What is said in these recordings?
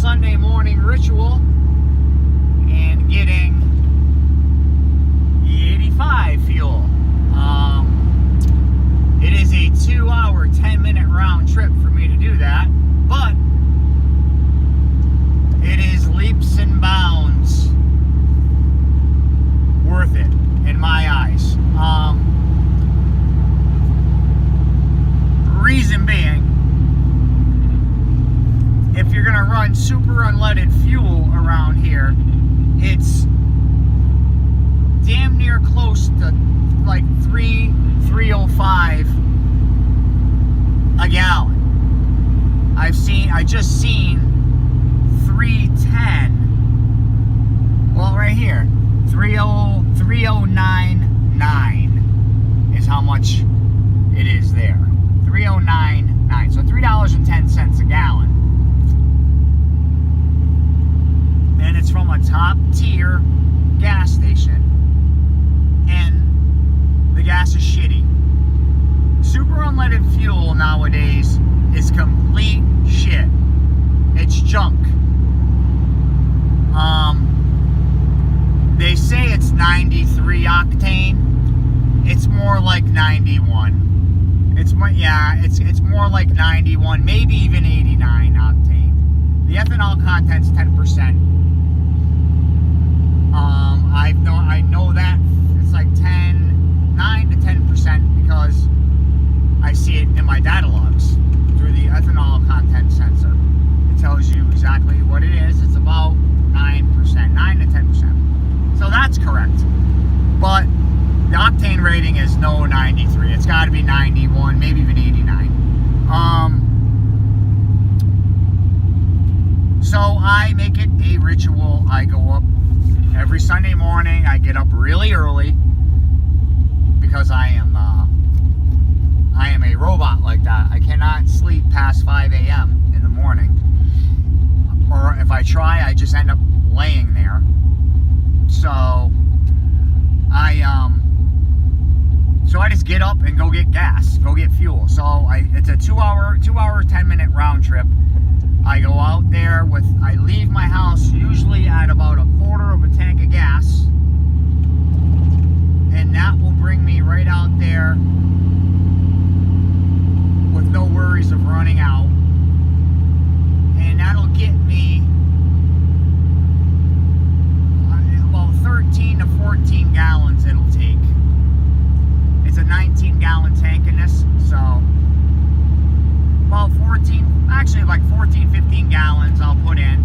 Sunday morning ritual and getting the 85 fuel. It is a 2-hour, 10-minute round trip for me to do that, but it is leaps and bounds worth it in my eyes. Reason being, if you're gonna run super unleaded fuel around here, it's damn near close to like $3.05 a gallon. I just seen $3.10. Well, right here, 3.099 is how much it is there. 3.099, so $3.10 a gallon. And it's from a top tier gas station, and the gas is shitty. Super unleaded fuel nowadays is complete shit. It's junk. They say it's 93 octane. It's more like 91. It's more like 91, maybe even 89 octane. The ethanol content's 10%. I know that it's like 9 to 10% because I see it in my data logs through the ethanol content sensor. It tells you exactly what it is. It's about 9%, 9 to 10%. So that's correct. But the octane rating is no 93. It's got to be 91, maybe even 89. So I make it a ritual. I go up every Sunday morning. I get up really early because I am a robot like that. I cannot sleep past 5 a.m. in the morning. Or if I try, I just end up laying there. So I just get up and go get gas, go get fuel. So it's a 2-hour, 10-minute round trip. I go out there I leave my house usually at about a quarter of a tank of gas, and that will bring me right out there with no worries of running out, and that'll get me about 13 to 14 gallons it'll take. It's a 19-gallon tank in this, so about 14, 15 gallons I'll put in.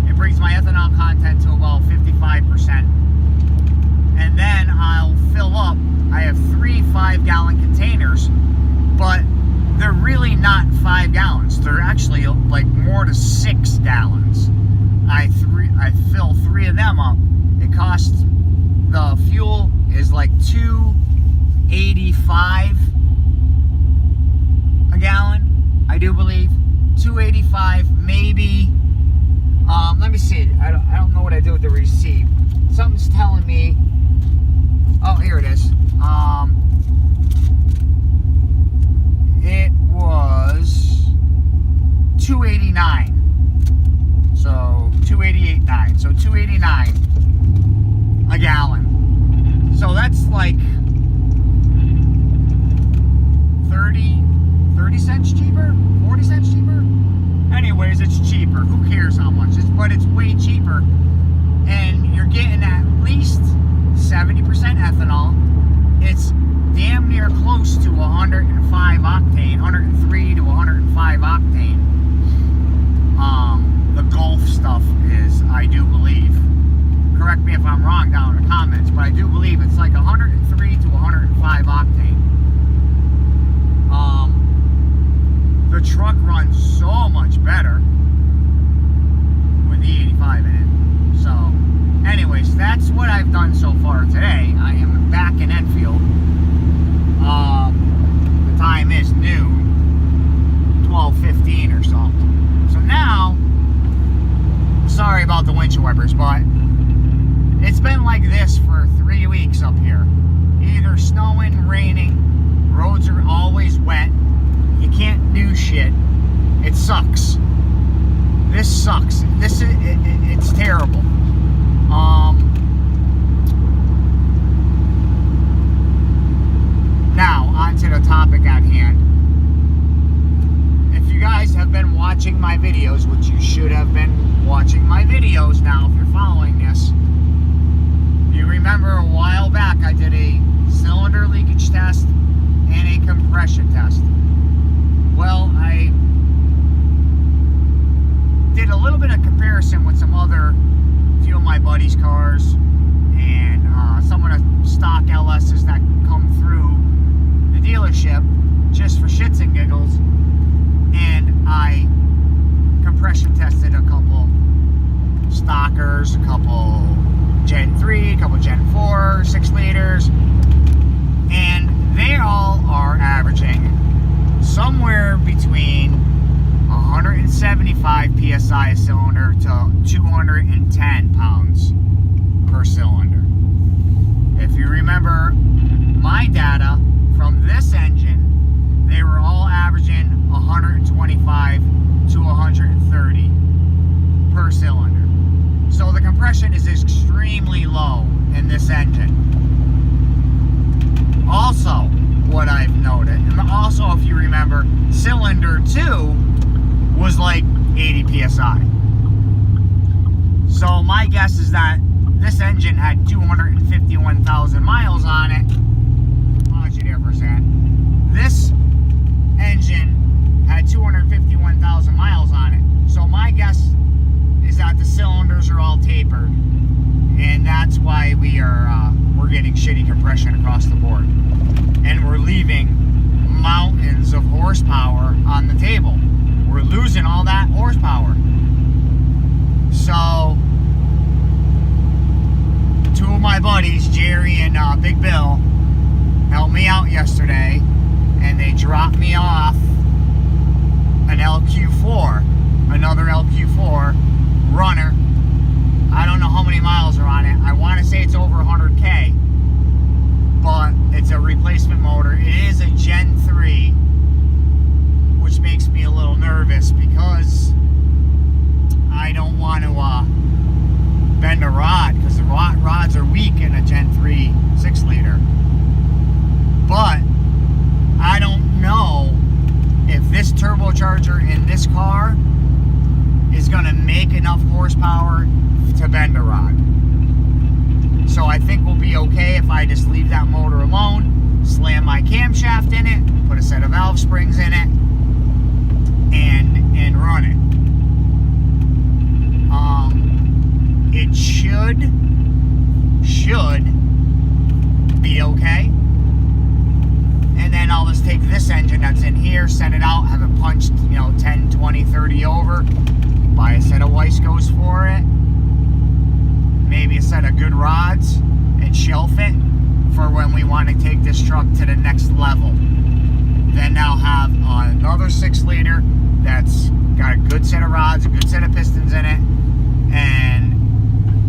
It brings my ethanol content to about 55%. And then I'll fill up. I have 3 5-gallon containers, but they're really not 5 gallons. They're actually like more to 6 gallons. I fill 3 of them up. It costs, the fuel is like $2.85 a gallon, I do believe. $2.85 maybe. Let me see. I don't know what I did with the receipt. Something's telling me. Oh, here it is. It was $2.89. So $2.88.9. So $2.89 a gallon. So that's like 30 cents cheaper, 40 cents cheaper. Anyways, it's cheaper. Who cares how much? But it's way cheaper, and you're getting at least 70% ethanol. It's damn near close to 105 octane, 103 to 105 octane. The Gulf stuff is, I do believe. Correct me if I'm wrong down in the comments, but I do believe it's like 103 to 105 octane. The truck runs so much better with the 85 in it. So, anyways, that's what I've done so far today. I am back in Enfield. The time is noon, 12:15 or so. So now, sorry about the windshield wipers, but it's been like this for 3 weeks up here. Either snowing, raining, roads are always wet. You can't do shit. It sucks. This sucks. this is it's terrible. Now on to the topic at hand. If you guys have been watching my videos, which you should have been watching my videos now if you're following this, you remember a while back I did a cylinder leakage test and a compression test. Well, I did a little bit of comparison with some other few of my buddies' cars and some of the stock LS's that come through the dealership just for shits and giggles, and I compression tested a couple stockers, a couple Gen 3, a couple Gen 4, 6 liters, and they all are averaging somewhere between 175 psi a cylinder to 210 pounds per cylinder. If you remember my data from this engine, they were all averaging 125 to 130 per cylinder. So the compression is extremely low in this engine. Also, what I've noted, and also if you remember, cylinder 2 was like 80 psi. So my guess is that this engine had 251,000 miles on it. Pause you there for a second. This engine had 251,000 miles on it. So my guess is that the cylinders are all tapered, and that's why we're getting shitty compression across the board, and we're leaving mountains of horsepower on the table. We're losing all that horsepower. So two of my buddies, Jerry and Big Bill, helped me out yesterday, and they dropped me off an LQ4, another LQ4 runner. I don't know how many miles are on it. I want to say it's over 100K, but it's a replacement motor. It is a Gen 3, which makes me a little nervous because I don't want to bend a rod, because the rods are weak in a Gen 3 6 liter. But I don't know if this turbocharger in this car is going to make enough horsepower to bend a rod. So I think we'll be okay if I just leave that motor alone, slam my camshaft in it, put a set of valve springs in it, and run it. It should be okay. And then I'll just take this engine that's in here, send it out, have it punched, 10, 20, 30 over, buy a set of Weisco's for it, maybe a set of good rods, and shelf it for when we want to take this truck to the next level. Then I'll have another 6 liter that's got a good set of rods, a good set of pistons in it, and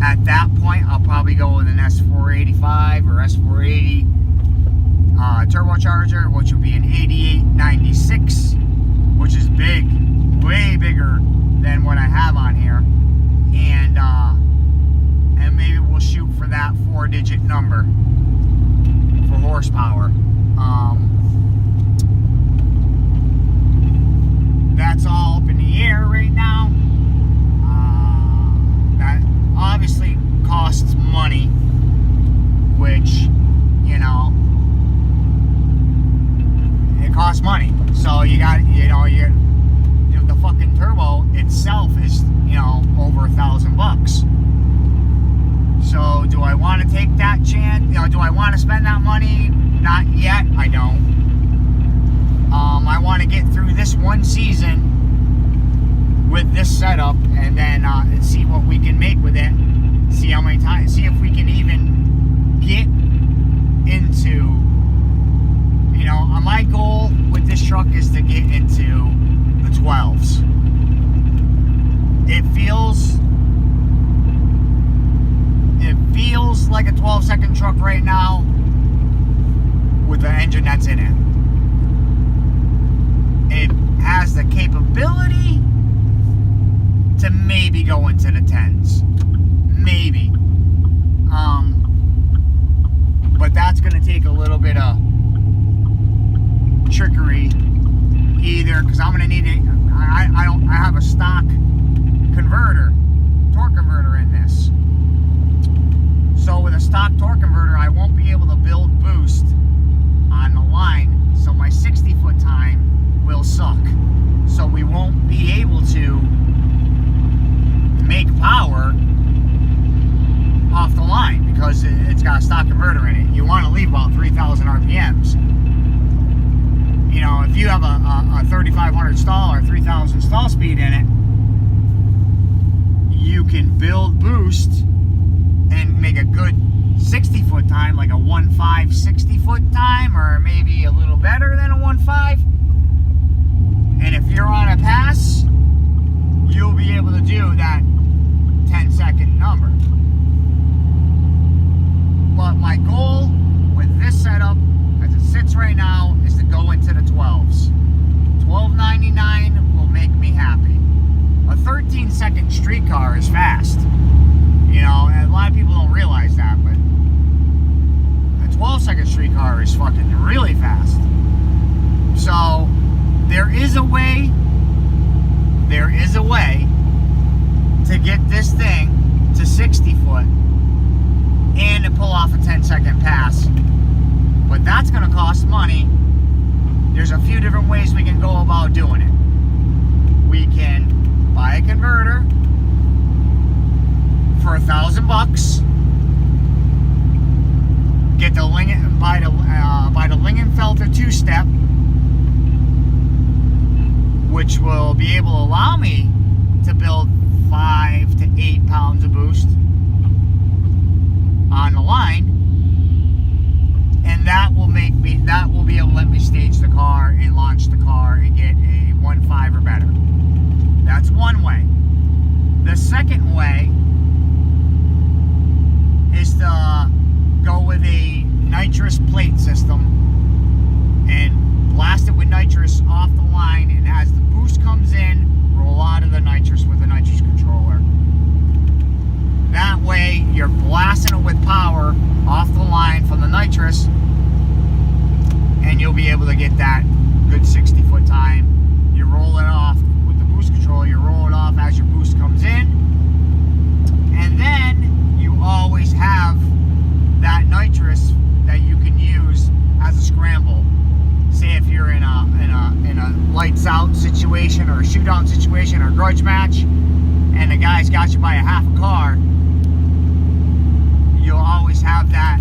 at that point I'll probably go with an S485 or S480 turbocharger, which would be an 8896, which is big, way bigger than what I have on here, and maybe we'll shoot for that 4-digit number for horsepower. That's all up in the air right now. That obviously costs money, which, it costs money. So you got, the fucking turbo itself is, over $1,000. So do I want to take that chance? Do I want to spend that money? Not yet. I don't. I want to get through this one season with this setup, and then see what we can make with it. See how many times. See if we can even get into. My goal with this truck is to get into the 12s. It feels like a 12-second truck right now with the engine that's in it. It has the capability to maybe go into the 10s. Maybe. But that's going to take a little bit of trickery, either because I'm going to need it. I have a stock converter, torque converter in this. So with a stock torque converter, I won't be able to build boost on the line, so my 60-foot time will suck. So we won't be able to make power off the line because it's got a stock converter in it. You want to leave about 3,000 RPMs. You know, if you have a 3,500 stall or 3,000 stall speed in it, you can build boost and make a good 60-foot time, like a 1.5 60-foot time, or maybe a little better than a 1.5. And if you're on a pass, you'll be able to do that 10-second number. But my goal with this setup, as it sits right now, is to go into the 12s. 12.99 will make me happy. A 13-second streetcar is fast. You know, and a lot of people don't realize that, but a 12-second streetcar is fucking really fast. So, there is a way to get this thing to 60 foot and to pull off a 10-second pass. But that's going to cost money. There's a few different ways we can go about doing it. We can buy a converter for $1,000. Get the buy the Lingenfelter 2-step, which will be able to allow me to build 5 to 8 pounds of boost on the line, and that will be able to let me stage the car and launch the car and get a 1.5 or better. That's one way. The second way is to go with a nitrous plate system and blast it with nitrous off the line, and as the boost comes in, roll out of the nitrous with the nitrous controller. That way you're blasting it with power off the line from the nitrous, and you'll be able to get that good 60-foot time. You roll it off with the boost controller, you roll it off as your boost comes in, and then you always have that nitrous that you can use as a scramble. Say if you're in a lights out situation or a shootout situation or a grudge match, and the guy's got you by a half a car, you'll always have that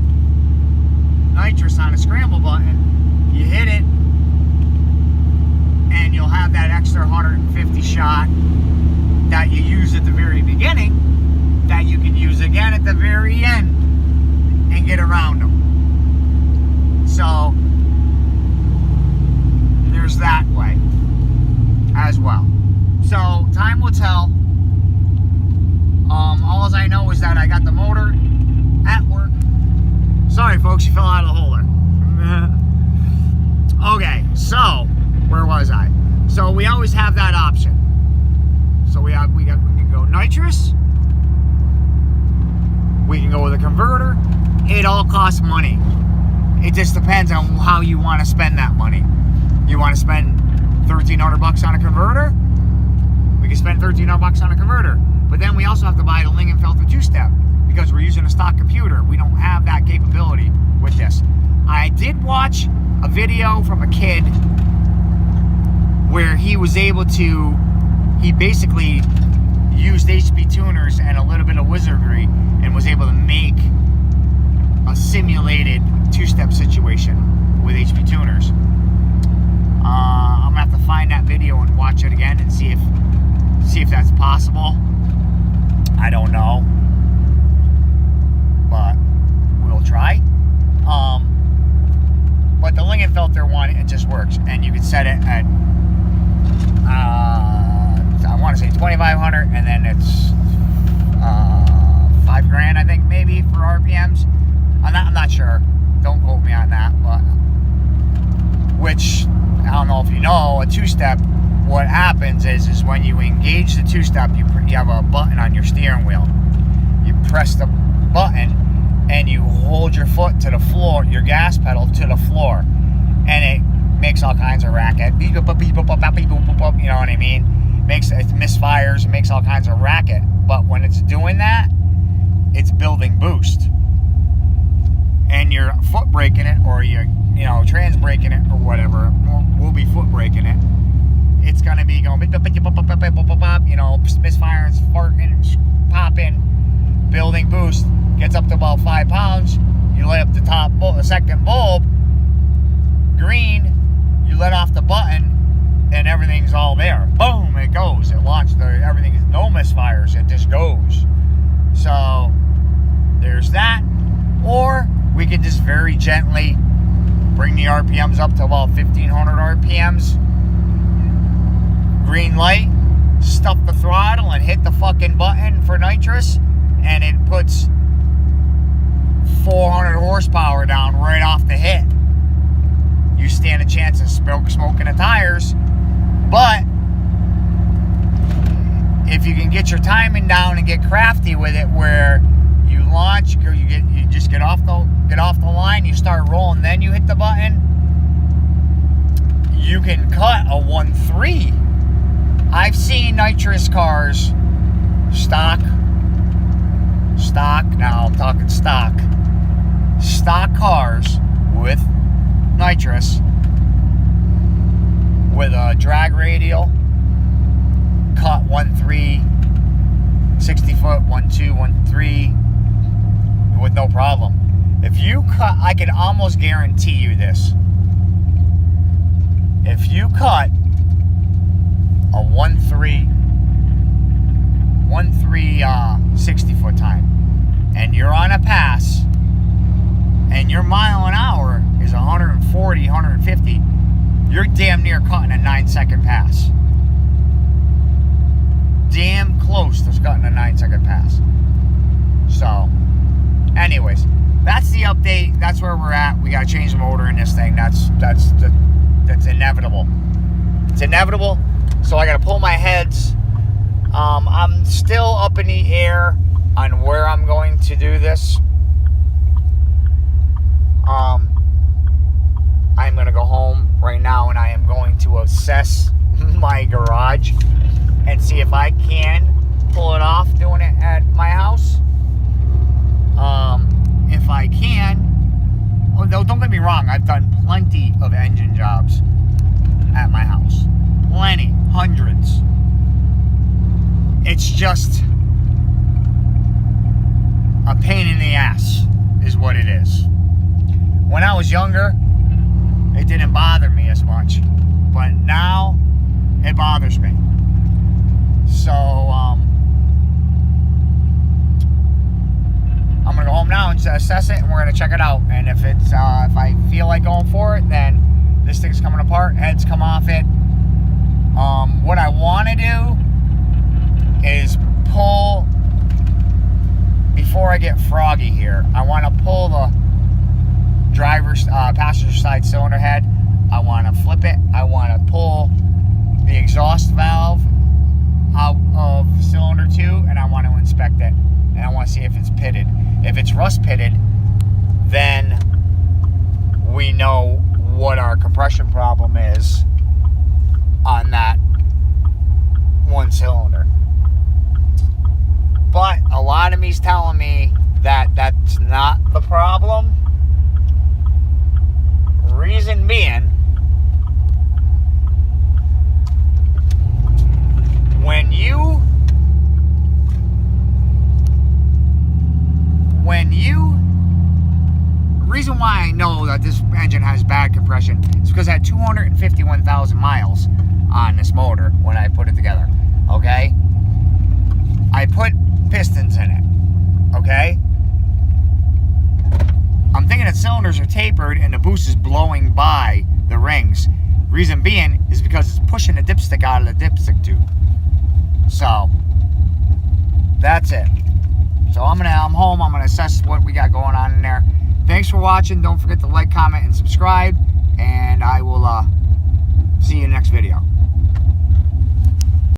nitrous on a scramble button. You hit it, and you'll have that extra 150 shot that you use at the very beginning that you can use again at the very end and get around them. So there's that way as well. So time will tell. All I know is that I got the motor at work. Sorry folks, you fell out of the hole there. Okay, so where was I? So we always have that option. So we can go nitrous. We can go with a converter. It all costs money. It just depends on how you want to spend that money. You want to spend $1,300 on a converter? We can spend $1,300 on a converter. But then we also have to buy the Lingenfelter 2-step because we're using a stock computer. We don't have that capability with this. I did watch a video from a kid where he was able to, he basically used HP tuners and a little bit of wizardry and was able to make a simulated 2-step situation with HP tuners. I'm gonna have to find that video and watch it again and see if that's possible. I don't know, but we'll try. But the Lingenfelter one, it just works, and you can set it at I want to say 2,500, and then it's $5,000, I think, maybe for RPMs. I'm not sure. Don't quote me on that, but which I don't know if you know, a 2-step. What happens is when you engage the two-step, you have a button on your steering wheel. You press the button and you hold your foot to the floor, your gas pedal to the floor, and it makes all kinds of racket. You know what I mean? It misfires, it makes all kinds of racket. But when it's doing that, it's building boost. And you're foot braking it, or you're trans braking it, or whatever. We'll be foot braking it. It's gonna be going, misfiring, farting, popping, building boost. Gets up to about 5 pounds. You light up the second bulb, green. You let off the button, and everything's all there. Boom! It goes. It launched. Everything is no misfires. It just goes. So there's that. Or we can just very gently bring the RPMs up to about 1,500 RPMs. Green light, stuff the throttle and hit the fucking button for nitrous, and it puts 400 horsepower down right off the hit. You stand a chance of smoking the tires, but if you can get your timing down and get crafty with it, where you launch, you just get off the line, you start rolling, then you hit the button, you can cut a 1.3. I've seen nitrous cars, stock, now I'm talking stock cars with nitrous, with a drag radial, cut 1.3, 60 foot, 1.2, 1.3, with no problem. If you cut, I can almost guarantee you this. If you cut a 1.3 60 foot time, and you're on a pass, and your mile an hour is 140, 150, you're damn near cutting a 9-second pass. Damn close to cutting a 9-second pass. So, anyways, that's the update. That's where we're at. We got to change the motor in this thing. That's inevitable. It's inevitable. So I got to pull my heads. I'm still up in the air on where I'm going to do this. I'm going to go home right now, and I am going to assess my garage and see if I can pull it off doing it at my house. If I can, don't get me wrong, I've done plenty of engine jobs at my house. Plenty, hundreds. It's just a pain in the ass is what it is. When I was younger, it didn't bother me as much, but now it bothers me. So I'm gonna go home now and assess it, and we're gonna check it out. And if it's if I feel like going for it, then this thing's coming apart, heads come off it. What I want to do is pull, before I get froggy here, I want to pull the passenger side cylinder head. I want to flip it. I want to pull the exhaust valve out of cylinder 2, and I want to inspect it, and I want to see if it's pitted. If it's rust pitted, then we know what our compression problem is on that one cylinder. But a lot of me's telling me that that's not the problem. Reason being, when you reason why I know that this engine has bad compression is because I had 251,000 miles on this motor when I put it together. Okay, I put pistons in it. Okay, I'm thinking the cylinders are tapered and the boost is blowing by the rings. Reason being is because it's pushing the dipstick out of the dipstick tube. So that's it. So I'm home. I'm gonna assess what we got going on in there. Thanks for watching. Don't forget to like, comment, and subscribe. And I will